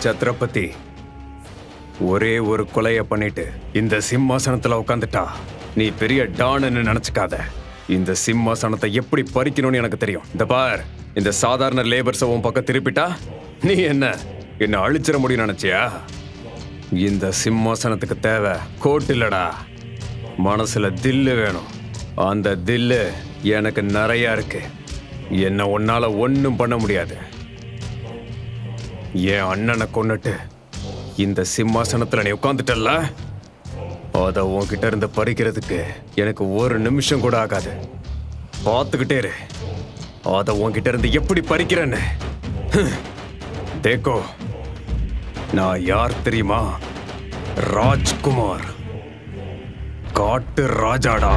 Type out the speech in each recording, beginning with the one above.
சத்ரபதி ஒரே ஒரு கொலைய பண்ணிட்டு இந்த சிம்மாசனத்துல உட்காந்துட்டா நீ பெரிய டான்னு நினைச்சுக்காத. இந்த சிம்மாசனத்தை எப்படி பறிக்கணும்னு எனக்கு தெரியும். இந்த பார், இந்த சாதாரண லேபர்ஸை உன் பக்கம் திருப்பிட்டா நீ என்ன அழிச்சிட முடியும் நினைச்சியா? இந்த சிம்மாசனத்துக்கு தேவை கோட் இல்லடா, மனசுல தில்லு வேணும். அந்த தில்லு எனக்கு நிறைய இருக்கு. என்ன உன்னால ஒன்னும் பண்ண முடியாது. என் அண்ணனை கொன்னுட்டு இந்த சிம்மாசனத்துல நீ உட்காந்துட்டல்ல, அத உன்கிட்ட இருந்து பறிக்கிறதுக்கு எனக்கு ஒரு நிமிஷம் கூட ஆகாது. பார்த்துக்கிட்டே இரு, அத உன்கிட்ட இருந்து எப்படி பறிக்கிறேன்னு. தேக்கோ, நான் யார் தெரியுமா? ராஜ்குமார், காட்டு ராஜாடா.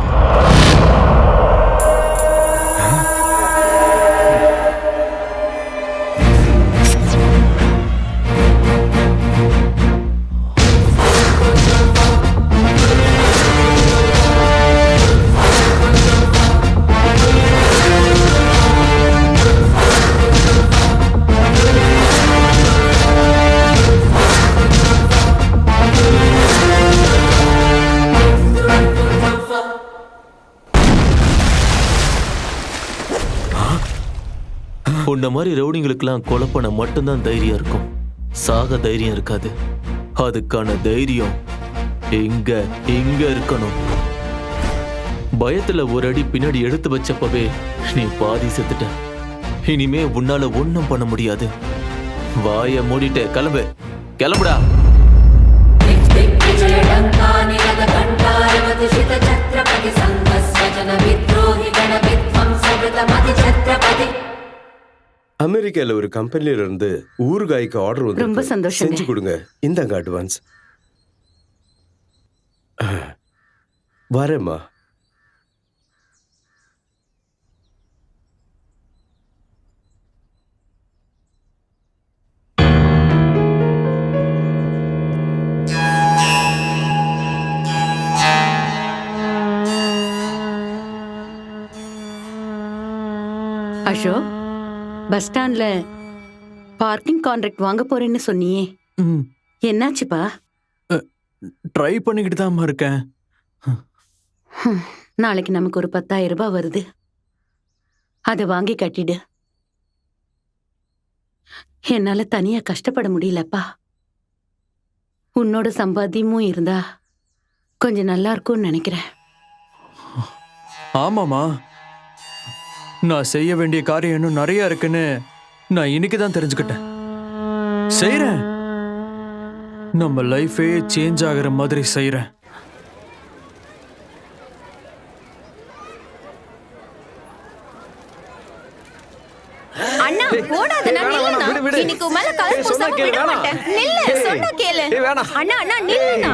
உன்ன மாதிரி ரவுடிங்களுக்கெல்லாம் கொலை பண்ண மட்டும்தான் தைரியம் இருக்கும், சாக தைரியம் இருக்காது. அதுக்கான தைரியம் இங்க இருக்கணும். பயத்துல ஒரு அடி பின்னாடி எடுத்து வச்சப்பவே நீ பாதி செத்துட்ட. இனிமே உன்னால ஒண்ணும் பண்ண முடியாது. வாய மூடிட்டு கிளம்புடா. அமெரிக்கால ஒரு கம்பெனில இருந்து ஊறுகாய்க்கு ஆர்டர் வந்து ரொம்ப சந்தோஷம். செஞ்சு கொடுங்க. இந்தாங்க அட்வான்ஸ். வரேம்மா. அசோக், பஸ் ஸ்டாண்ட்ல பார்க்கிங் கான்ட்ராக்ட் வாங்க போறேன்னு சொன்னியே, என்னாச்சுப்பா? ட்ரை பண்ணிக்கிட்டு தான் இருக்கேன். நாளைக்கு நமக்கு ஒரு 10,000 ரூபாய் வருது, அதை வாங்கி கட்டிடு. என்னால தனியா கஷ்டப்பட முடியலப்பா. உன்னோட சம்பாத்தியமும் இருந்தா கொஞ்சம் நல்லா இருக்கும்னு நினைக்கிறேன். ஆமாமா, நான் செய்ய வேண்டிய காரியம் இன்னும் நிறைய இருக்குன்னு நான் இன்னைக்கு தான் தெரிஞ்சுக்கிட்டேன். செய்றேன். நம்ம லைஃபே சேஞ்ச் ஆகிற மாதிரி செய்றேன். அண்ணா ஓடாத, நான் நில்லுனா. இன்னைக்கு மேல கலர் பூசாம விட மாட்டேன். நில்லு, சொன்னா கேளு. அண்ணா அண்ணா நில்லுனா.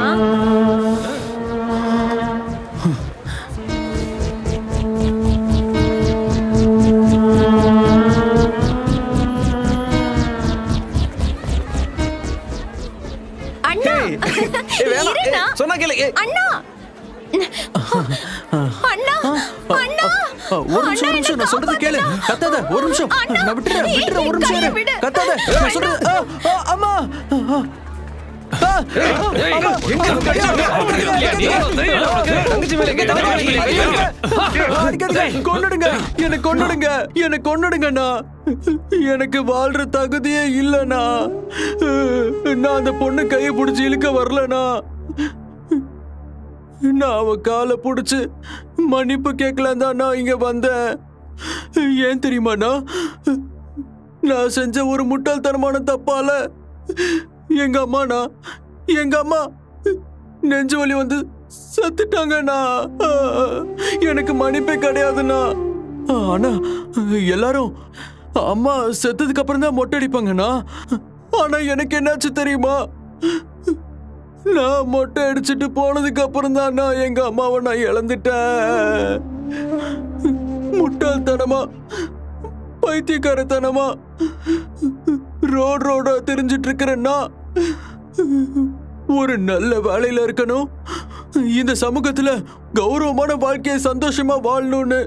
சொன்னா கேளு. அண்ணா அண்ணா அண்ணா ஒரு நிமிஷம் நான் சொல்றது கேளு. கத்தாத, ஒரு நிமிஷம். நான் விட்டுறேன் ஒரு நிமிஷம். கத்தாத, நான் சொல்றது. அம்மா கொன்னுடுங்கண்ணா. எனக்கு வாழ்ற தகுதியே இல்லண்ணா. நான் அந்த பொண்ணு கையை பிடிச்சி இழுக்க வரலண்ணா. நான் அவ காலை பிடிச்சு மன்னிப்பு கேட்கலாம் தான் நான் இங்க வந்தேன். ஏன் தெரியுமாண்ணா, நான் செஞ்ச ஒரு முட்டாள்தனமான தப்பால எங்க அம்மா நெஞ்சு வலி வந்து செத்துட்டாங்கண்ணா. எனக்கு மன்னிப்பே கிடையாதுண்ணா. ஆனா எல்லாரும் அம்மா செத்ததுக்கு அப்புறம் தான் மொட்டை அடிப்பாங்கண்ணா. ஆனா எனக்கு என்னாச்சு தெரியுமா, நான் மொட்டை அடிச்சுட்டு போனதுக்கு அப்புறம் தான் நான் எங்க அம்மாவை நான் இழந்துட்டேன். முட்டாள்தனமா பைத்தியக்காரத்தனமா ரோடா தெரிஞ்சிட்டு இருக்கிறேன்னா ஒரு நல்ல வேலையில இருக்கணும், இந்த சமூகத்துல கௌரவமான வாழ்க்கையை சந்தோஷமா வாழணும்னு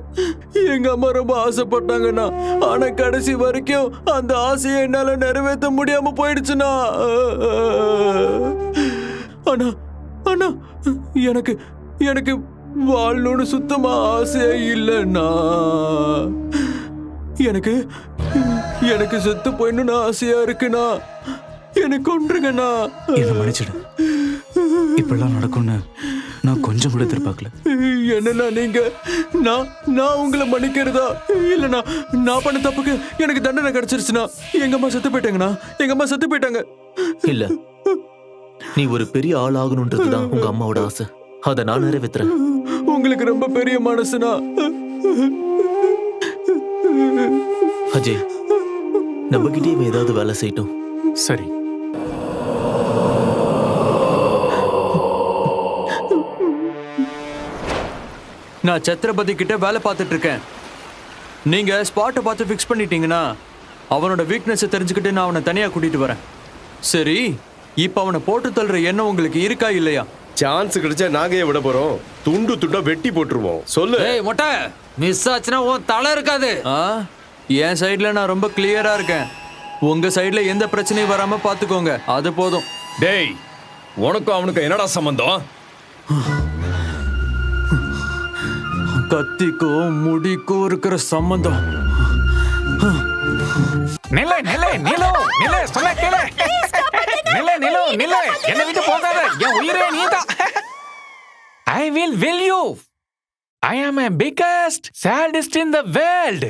எங்க அம்மா ரொம்ப ஆசைப்பட்டாங்கண்ணா. ஆனா கடைசி வரைக்கும் அந்த ஆசையை என்னால நிறைவேற்ற முடியாம போயிடுச்சுண்ணா. ஆனா ஆனா எனக்கு எனக்கு வாழணும்னு சுத்தமா ஆசையே இல்லைண்ணா. எனக்கு எனக்கு செத்து போயிடணும்னு ஆசையா இருக்குண்ணா. எனக்கு கொன்றுங்கண்ணா. என்ன மன்னிச்சிடு. இப்படிலாம் நடக்கும்னு நான் கொஞ்சம் கூட எதிர்பார்க்கல. என்னண்ணா நீங்க நான் உங்களை மன்னிக்கிறதா? இல்லண்ணா, நான் பண்ண தப்புக்கு எனக்கு தண்டனை கிடைச்சிருச்சுண்ணா. எங்க அம்மா செத்து போயிட்டாங்கண்ணா. எங்க அம்மா செத்து போயிட்டாங்க. இல்ல, நீ ஒரு பெரிய ஆள் ஆகணும்ன்றதுதான் உங்க அம்மாவோட ஆசை. அதை நான் நிறைவேத்துறேன். உங்களுக்கு ரொம்ப பெரிய மனசுண்ணா. அஜய், நம்மகிட்டே ஏதாவது வேலை செய்யட்டும். சரி, நான் சத்ரபதி கிட்ட வேலை பார்த்துட்டு இருக்கேன். நீங்க ஸ்பாட்டை பார்த்து ஃபிக்ஸ் பண்ணிட்டீங்கன்னா அவனோட வீக்னஸை தெரிஞ்சுக்கிட்டு நான் அவனை தனியா கூட்டிட்டு வரேன். சரி, இப்ப அவனை போட்டு தள்ளுற எண்ணம் உங்களுக்கு இருக்கா இல்லையா? சான்ஸ் கிடைச்சா நாங்க ஏன் விட போறோம்? துண்டு துண்டா வெட்டி போட்டுருவோம். சொல்லு. ஏய் மொட்டை, மிஸ் ஆச்சுன்னா உன் தலை இருக்காது. என் சைடுல நான் ரொம்ப கிளியரா இருக்கேன். உங்க சைடுல எந்த பிரச்சனையும் வராம பாத்துக்கோங்க, அது போதும். டேய், உனக்கும் அவனுக்கும் என்னடா சம்பந்தம்? கத்திக்கும் முடிக்கும் இருக்கிற சம்பந்தம். நில்ல நில்ல நிலோ நில்ல, சொன்ன கேளு. நில்ல நிலோ நில்ல, என்ன விட்டு போகாத. என் உயிரே நீதான். I will you. I am a biggest saddest in the world.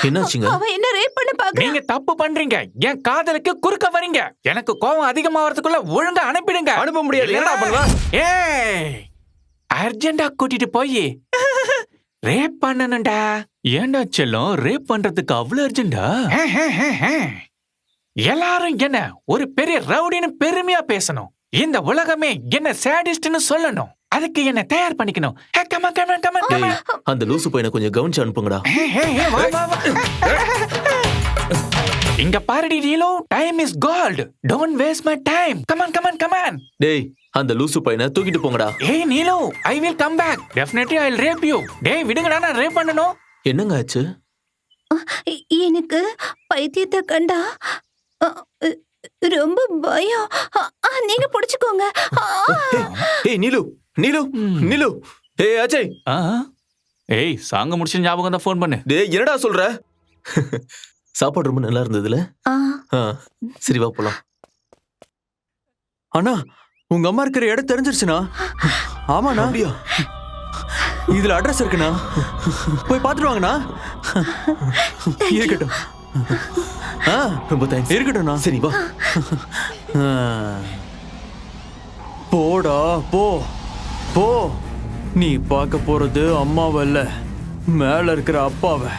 என்னாச்சுங்க? அவன் என்ன ரேப் பண்ண பாக்குறான். நீங்க தப்பு பண்றீங்க. என் காதலுக்கு குறுக்க வரீங்க. எனக்கு கோவம் அதிகமாவறதுக்குள்ள ஒழுங்கா அனுப்பிடுங்க. அனுப்ப முடியாது. என்னடா பண்ணுவ? ஏய், அர்ஜென்டா கூட்டிட்டு போய் ரேப் பண்ணணும்டா. ஏண்டா செல்லம், ரேப் பண்றதுக்கு அவ்வளவு அர்ஜென்டா? எல்லாரும் என்ன ஒரு பெரிய ரவுடின்னு பெருமையா பேசணும். இந்த உலகமே என்ன சாடிஸ்ட்னு சொல்லணும். அதுக்கு என்ன தயார் பண்ணிக்கணும். Come on, come on, come on, come on. அந்த லூசு பையனை கொஞ்சம் கவனிச்சு அனுப்புங்கடா. வா, வா, வா. இங்க பாருடி நீலோ, time is gold. Don't waste my time. Come on, come on, come on. டேய், அந்த லூசு பையனை தூக்கிட்டு போங்கடா. ஏய் நீலோ, I will come back. Definitely I will rape you. டேய் விடுங்கடா, நான் ரேப் பண்ணனும். என்னங்க ஆச்சு? எனக்கு பைத்தியத்தை கண்டா ரொம்ப பயம். நீங்க புடிச்சுக்கோங்க. ஏய் நீலு, நீலு, நீலு. ஏய் அஜய். ஏய், சாங்க முடிச்சு ஞாபகம் தான் ஃபோன் பண்ணு. டேய், என்னடா சொல்ற? சாப்பாடு ரொம்ப நல்லா இருந்ததுல? சரி வா போலாம். அண்ணா, உங்க அம்மா இருக்கிற இடம் தெரிஞ்சிருச்சுண்ணா. ஆமாண்ணா. அப்படியா? இதுல அட்ரஸ் இருக்குண்ணா, போய் பாத்துட்டு வாங்கண்ணா. இருக்கட்டும். ரொம்ப தேங்க்ஸ். இருக்கட்டும்ண்ணா. சரி வா. போடா போ போ. நீ பார்க்க போறது அம்மாவை இல்ல, மேல இருக்கிற அப்பாவை.